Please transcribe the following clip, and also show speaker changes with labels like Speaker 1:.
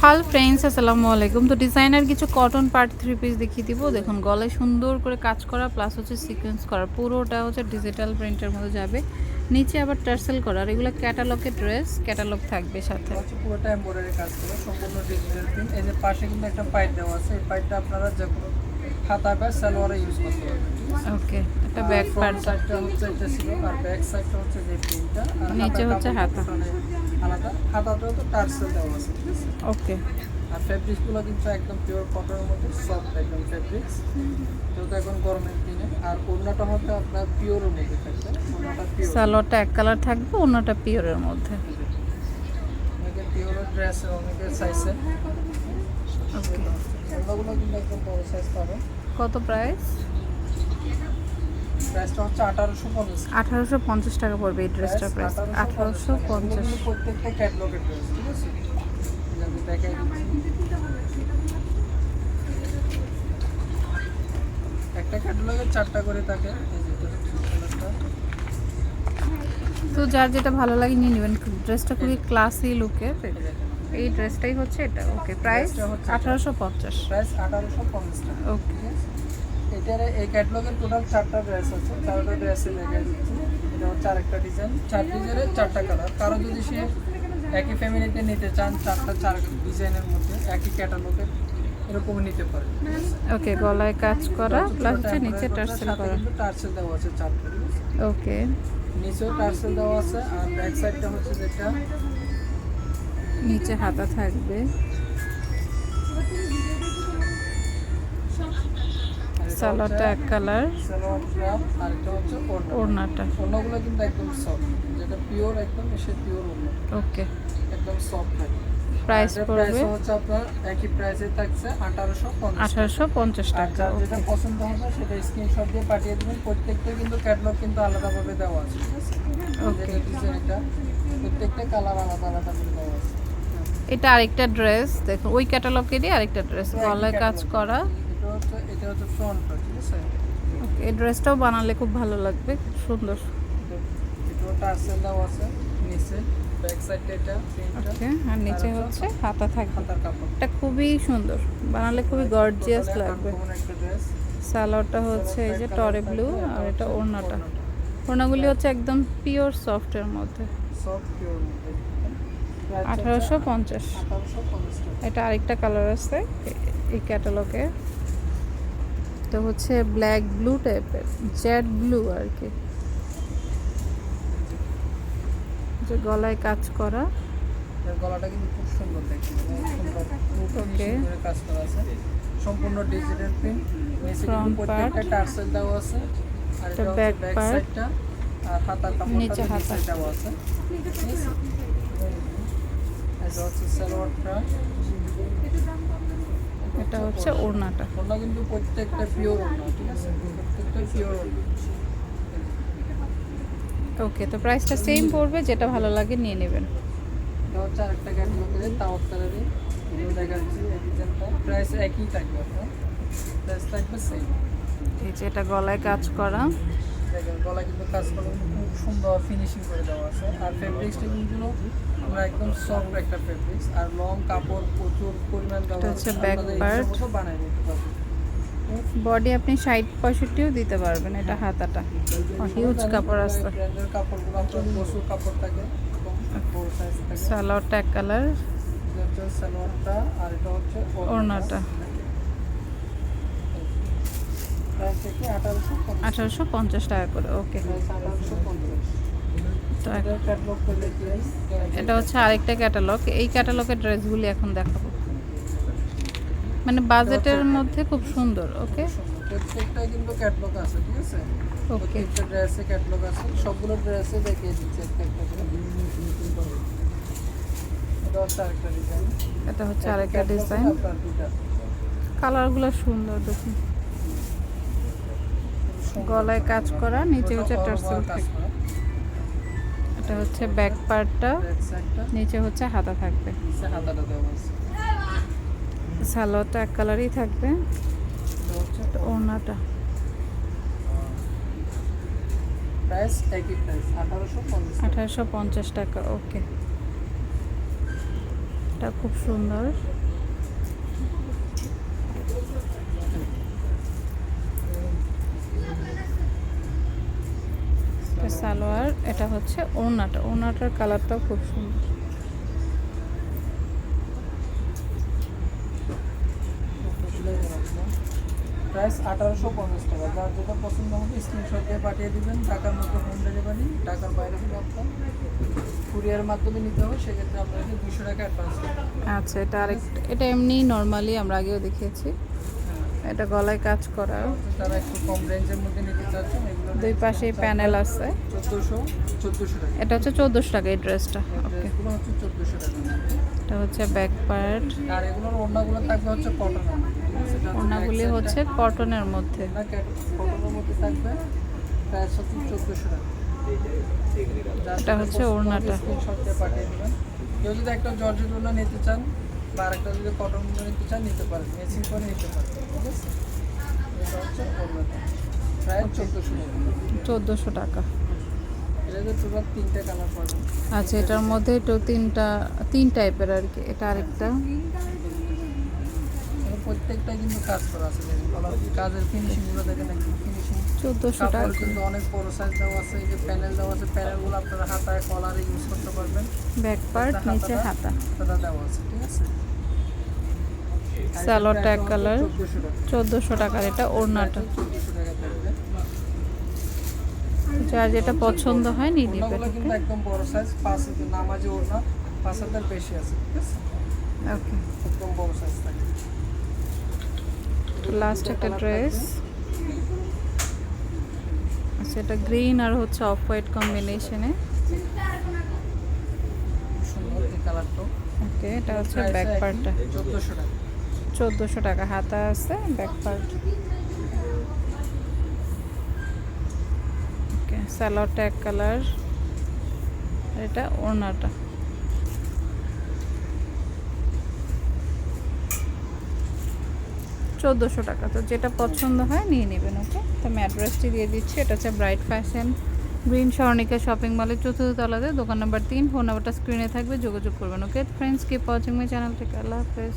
Speaker 1: Hello friends, আসসালামু আলাইকুম। তো ডিজাইনার কিছু কটন পার্ট 3 পিস দেখিয়ে দিব। দেখুন গলায় সুন্দর করে কাজ করা, প্লাস হচ্ছে সিকোয়েন্স করা, পুরোটা হচ্ছে ডিজিটাল প্রিন্টের মধ্যে যাবে। নিচে আবার টার্সেল করা, আর এগুলো ক্যাটালগের ড্রেস, ক্যাটালগ থাকবে সাথে।
Speaker 2: পুরোটা এমব্রয়ডারি কাজ করে সম্পূর্ণ ডিজিটাল প্রিন্ট। এই যে পাশে কিন্তু একটা পাইপ দেওয়া আছে, এই পাইপটা আপনারা যে কোনো খাতা বা সালোয়ারে ইউজ করতে পারবেন।
Speaker 1: ওকে, একটা ব্যাক পার্ট
Speaker 2: সাইডটা হচ্ছে এটা ছিল, আর ব্যাক সাইডটা হচ্ছে যে প্রিন্টটা, আর
Speaker 1: নিচে হচ্ছে হাতা
Speaker 2: আলাদা। হাতাটাও তো টার্সেল দেওয়া আছে, ঠিক আছে।
Speaker 1: ওকে,
Speaker 2: আর ফ্যাব্রিক্সগুলো কিন্তু একদম পিওর কটনের মধ্যে সফট একদম ফ্যাব্রিক্স, যেহেতু এখন গরমের দিনে। আর ওড়নাটা হচ্ছে আপনার পিওরের মধ্যে থাকবে, ওড়নাটা পিওর।
Speaker 1: সালোয়ারটা এক কালার থাকবে, অন্যটা পিওরের মধ্যে।
Speaker 2: অনেকে পিওরের ড্রেস, অনেকে সাইজে।
Speaker 1: ওকে,
Speaker 2: ওগুলো কিন্তু একদম বড় সাইজ পাবেন।
Speaker 1: কত প্রাইস?
Speaker 2: প্রাইসটা হচ্ছে 1850।
Speaker 1: 1850 টাকা পড়বে এই ড্রেসটার প্রাইস। 1850।
Speaker 2: প্রত্যেকটা ক্যাটালগের ড্রেস, ঠিক আছে। আমি দেখাই দিচ্ছি, একটা ক্যাটালগে 4টা করে থাকে। এই যে কালারটা,
Speaker 1: তো যার যেটা ভালো লাগে নিয়ে নেবেন। ড্রেসটা খুবই ক্লাসি লুকের। এই ড্রেসটাই হচ্ছে এটা। ওকে, প্রাইস 1850।
Speaker 2: প্রাইস 1850 টাকা।
Speaker 1: ওকে,
Speaker 2: এটার এই ক্যাটালগের টোটাল 4টা ড্রেস আছে, 4টা ড্রেসে দেখা দিচ্ছি। এটা হচ্ছে আরেকটা ডিজাইন, 4 ডিজাইনের 4টা কালার। কারো যদি সে একই ফ্যামিলিতে নিতে চান, 4 ডিজাইনের মধ্যে একই ক্যাটালগের, এরকম নিতে পারে।
Speaker 1: ওকে, গলায় কাজ করা প্লাস হচ্ছে নিচে টার্সেল করা।
Speaker 2: কিন্তু টার্সেল দেওয়া আছে 4টা, ঠিক আছে।
Speaker 1: ওকে,
Speaker 2: নিচেও টার্সেল দেওয়া আছে, আর ব্যাক সাইডটা হচ্ছে যেটা
Speaker 1: নিচে হাতা থাকবে। সালোয়ারটা এক কালার,
Speaker 2: সালোয়ারটা, আর এটা হচ্ছে
Speaker 1: ওড়নাটা।
Speaker 2: ওড়নাগুলো কিন্তু একদম সফট, যেটা পিওর একদম, সে পিওর ওড়না,
Speaker 1: ওকে,
Speaker 2: একদম সফট থাকে।
Speaker 1: প্রাইস পড়বে
Speaker 2: হচ্ছে আপনার একই প্রাইসে থাকছে 1850।
Speaker 1: 1850 টাকা।
Speaker 2: যার যেটা
Speaker 1: ওকে,
Speaker 2: পছন্দ হবে সেটা স্ক্রিনশট দিয়ে পাঠিয়ে দেবেন। প্রত্যেকটা কিন্তু ক্যাটালগ কিন্তু আলাদাভাবে দেওয়া আছে, ঠিক আছে।
Speaker 1: ওকে,
Speaker 2: ডিজাইনটা প্রত্যেকটা কালার আলাদা আলাদা করে দেওয়া আছে।
Speaker 1: এটা আরেকটা ড্রেস। দেখুন ওই ক্যাটালগেরই আরেকটা ড্রেস, গলায় কাজ করা।
Speaker 2: এটা হচ্ছে ফ্রন্টটা, ঠিক আছে।
Speaker 1: ওকে, এই ড্রেসটাও বানালে খুব ভালো লাগবে, খুব সুন্দর।
Speaker 2: এটা টার্সেল দেওয়া আছে নিচে, ব্যাক সাইডটা এটা প্রিন্টটা।
Speaker 1: ওকে, আর নিচে হচ্ছে হাতা থাকবে।
Speaker 2: হাতার কাপড়
Speaker 1: এটা খুবই সুন্দর, বানালে খুবই গর্জিয়াস লাগবে।
Speaker 2: কোন একটা ড্রেস।
Speaker 1: সালোয়ারটা হচ্ছে এই যে টরে ব্লু, আর এটা ওড়নাটা। ওড়নাগুলি হচ্ছে একদম পিওর সফটের মধ্যে।
Speaker 2: সফট পিওর মধ্যে
Speaker 1: 1850।
Speaker 2: 1850 টাকা।
Speaker 1: এটা আরেকটা কালার আছে এই ক্যাটালগে। এটা হচ্ছে ব্ল্যাক ব্লু টাইপের, জেড ব্লু আর কি। যে গলায় কাজ করা।
Speaker 2: এর গলাটা কিন্তু খুব সুন্দর দেখতে, সুন্দর
Speaker 1: ওকে,
Speaker 2: করে কাজ করা আছে, সম্পূর্ণ ডিজিটাল প্রিন্ট। নিচে কিন্তু প্রত্যেকটা টার্সেল দেওয়া আছে, আর এটা হচ্ছে ব্যাক সাইডটা, আর হাতার কাপড়টা
Speaker 1: নিচে হাতা
Speaker 2: দেওয়া আছে। এটা হচ্ছে সালোয়ারটা,
Speaker 1: এটা হচ্ছে ওড়নাটা।
Speaker 2: ওড়না কিন্তু প্রত্যেকটা পিওর ওড়না, ঠিক আছে, প্রত্যেকটা পিওর ওড়না।
Speaker 1: ওকে, তো প্রাইসটা সেম পড়বে, যেটা ভালো লাগে নিয়ে নেবেন।
Speaker 2: এটা হচ্ছে আরেকটা ক্যাটালগের তাওয়াত কালারে, এগুলো দেখাচ্ছি। এই ডিজাইনটা প্রাইস একই থাকবে, আপনার প্রাইস থাকবে সেম।
Speaker 1: এই যে এটা গলায় কাজ করা।
Speaker 2: দেখেন গলা কিন্তু কাজ করা খুব সুন্দর ফিনিশিং করে দেওয়া আছে। আর ফেব্রিক্সটা কিন্তু আমরা একদম সফট একটা ফেব্রিক্স, আর লং কাপড় প্রচুর পরিমাণ দেওয়া আছে।
Speaker 1: হচ্ছে ব্যাক পার্ট,
Speaker 2: বানাই নিতে পারবেন।
Speaker 1: বডি আপনি 60-65ও দিতে পারবেন। এটা হাতাটা হিউজ কাপড় আছে।
Speaker 2: ব্র্যান্ডের কাপড়গুলো আপনার প্রচুর কাপড় থাকে, বড় সাইজ থাকে।
Speaker 1: সালোয়ারটা এক কালার,
Speaker 2: এটা হচ্ছে সালোয়ারটা, আর এটা হচ্ছে
Speaker 1: ওড়নাটা।
Speaker 2: প্রাইস থেকে 1850।
Speaker 1: 1850 টাকা করে। ওকে,
Speaker 2: প্রাইস 1850।
Speaker 1: তো
Speaker 2: এটা ক্যাটালগ করলে প্রাইস
Speaker 1: এটা হচ্ছে আরেকটা ক্যাটালগ। এই ক্যাটালগের ড্রেসগুলি এখন দেখাবো, মানে বাজেটের মধ্যে খুব সুন্দর। ওকে,
Speaker 2: প্রত্যেকটাই কিন্তু ক্যাটালগ আছে, ঠিক আছে।
Speaker 1: ওকে,
Speaker 2: প্রত্যেকটা ড্রেসে ক্যাটালগ আছে, সবগুলো ড্রেসে দেখিয়ে দিচ্ছে একটা একটা করে। এটা হচ্ছে আরেকটা ডিজাইন,
Speaker 1: এটা হচ্ছে আরেকটা ডিজাইন।
Speaker 2: আপনার দুটা
Speaker 1: কালারগুলো সুন্দর দেখুন। গলায় কাজ করা, নিচে হচ্ছে টার্সেল
Speaker 2: কাজ
Speaker 1: থাকবে।
Speaker 2: করা।
Speaker 1: এটা হচ্ছে ব্যাক পার্টটা,
Speaker 2: ব্যাক সাইডটা,
Speaker 1: নিচে হচ্ছে হাতা থাকবে।
Speaker 2: নিচে হাতাটা দেওয়া আছে।
Speaker 1: সালোয়ারটা এক কালারই থাকবে।
Speaker 2: এটা হচ্ছে
Speaker 1: ওড়নাটা
Speaker 2: প্রাইস একই প্রাইস 1850।
Speaker 1: 1850 টাকা। ওকে, এটা খুব সুন্দর। সালোয়ার, এটা হচ্ছে ওড়নাটা, ওড়নাটার কালারটাও খুব সুন্দর।
Speaker 2: প্রাইস 1850 টাকা। যার যেটা পছন্দ হবে স্ক্রিনশট দিয়ে পাঠিয়ে দিবেন। ঢাকার মধ্যে হোম ডেলিভারি, ঢাকার বাইরে হলে আপনার কুরিয়ার মাধ্যমে নিতে হবে, সেক্ষেত্রে আপনাকে 200 টাকা অ্যাডভান্স করতে হবে।
Speaker 1: আচ্ছা, এটা আরেকটা, এটা এমনি নর্মালি আমরা আগেও দেখিয়েছি। এটা গলায় কাজ করা,
Speaker 2: যারা একটু কম রেঞ্জের মধ্যে নিতে চাচ্ছেন এগুলো
Speaker 1: দুই পাশেই প্যানেল আছে।
Speaker 2: 1400 টাকা।
Speaker 1: এটা হচ্ছে 1400 টাকা এই ড্রেসটা।
Speaker 2: এই
Speaker 1: ওকে,
Speaker 2: ড্রেসগুলো হচ্ছে 1400 টাকা।
Speaker 1: এটা হচ্ছে ব্যাক পার্ট।
Speaker 2: আর এগুলোর ওড়নাগুলো থাকবে হচ্ছে কটনের,
Speaker 1: ওড়নাগুলি হচ্ছে কটনের মধ্যে।
Speaker 2: কটনের মধ্যে থাকবে, প্রাইস হচ্ছে 1400 টাকা।
Speaker 1: এটা হচ্ছে ওড়নাটা।
Speaker 2: স্ক্রিনশট দিয়ে পাঠিয়ে দেবেন। কেউ যদি একটা জর্জেট ওড়না নিতে চান বা আরেকটা যদি কটন ওড়না নিতে চান নিতে পারেন, ম্যাচিং করে নিতে পারেন, ঠিক আছে। এটা হচ্ছে ওড়নাটা, প্রায় 1400 টাকা।
Speaker 1: 1400 টাকা।
Speaker 2: এটাতে টোটাল 3টে কালার পাবেন।
Speaker 1: আচ্ছা, এটার মধ্যে তো তিন টাইপের আর কি। এটা আরেকটা,
Speaker 2: প্রত্যেকটা কিন্তু কাজ করা আছে, দেখুন কাজের ফিনিশিংগুলো দেখেন, একদম ফিনিশিং।
Speaker 1: 1400 টাকা।
Speaker 2: কাপড় কিন্তু অনেক বড় সাইজ দেওয়া আছে, এই যে প্যানেল দেওয়া আছে, প্যানেলগুলো আপনারা হাতায় কলারে ইউজ করতে পারবেন।
Speaker 1: ব্যাক পার্ট, নিচে হাতা।
Speaker 2: হাতাটা দেওয়া আছে, ঠিক আছে।
Speaker 1: সালোয়ারটা এক কালার,
Speaker 2: 1400 টাকা।
Speaker 1: 1400 টাকার। এটা ওড়নাটা,
Speaker 2: 1400 টাকা থাকবে।
Speaker 1: যার যেটা পছন্দ হয় নিয়ে নিবে।
Speaker 2: ওড়নাগুলো কিন্তু একদম বড় সাইজ, 5 ইঞ্চি নামাজি ওড়না, 5 হাতের বেশি আছে, ঠিক আছে।
Speaker 1: ওকে,
Speaker 2: একদম বড় সাইজ থাকে।
Speaker 1: লাস্ট একটা ড্রেস। আচ্ছা, এটা গ্রিন আর হচ্ছে অফ হোয়াইট কম্বিনেশনে।
Speaker 2: সুন্দর এই কালারটা।
Speaker 1: ওকে, এটা হচ্ছে ব্যাক পার্টটা,
Speaker 2: 1400 টাকা।
Speaker 1: 1400 টাকা। হাতা আছে, ব্যাক পার্ট। ওকে, সালোয়ারটা এক কালার, এটা ওড়নাটা। চোদ্দোশো টাকা। তো যেটা পছন্দ হয় নিয়ে নেবেন। ওকে, তো আমি অ্যাড্রেসটি দিয়ে দিচ্ছি। এটা হচ্ছে bright fashion, green Swarnika shopping মলের 4th তলাতে, দোকান নাম্বার 3। ফোন নাম্বারটা স্ক্রিনে থাকবে, যোগাযোগ করবেন। Okay friends, keep watching my channel থেকে। আল্লাহ হাফেজ।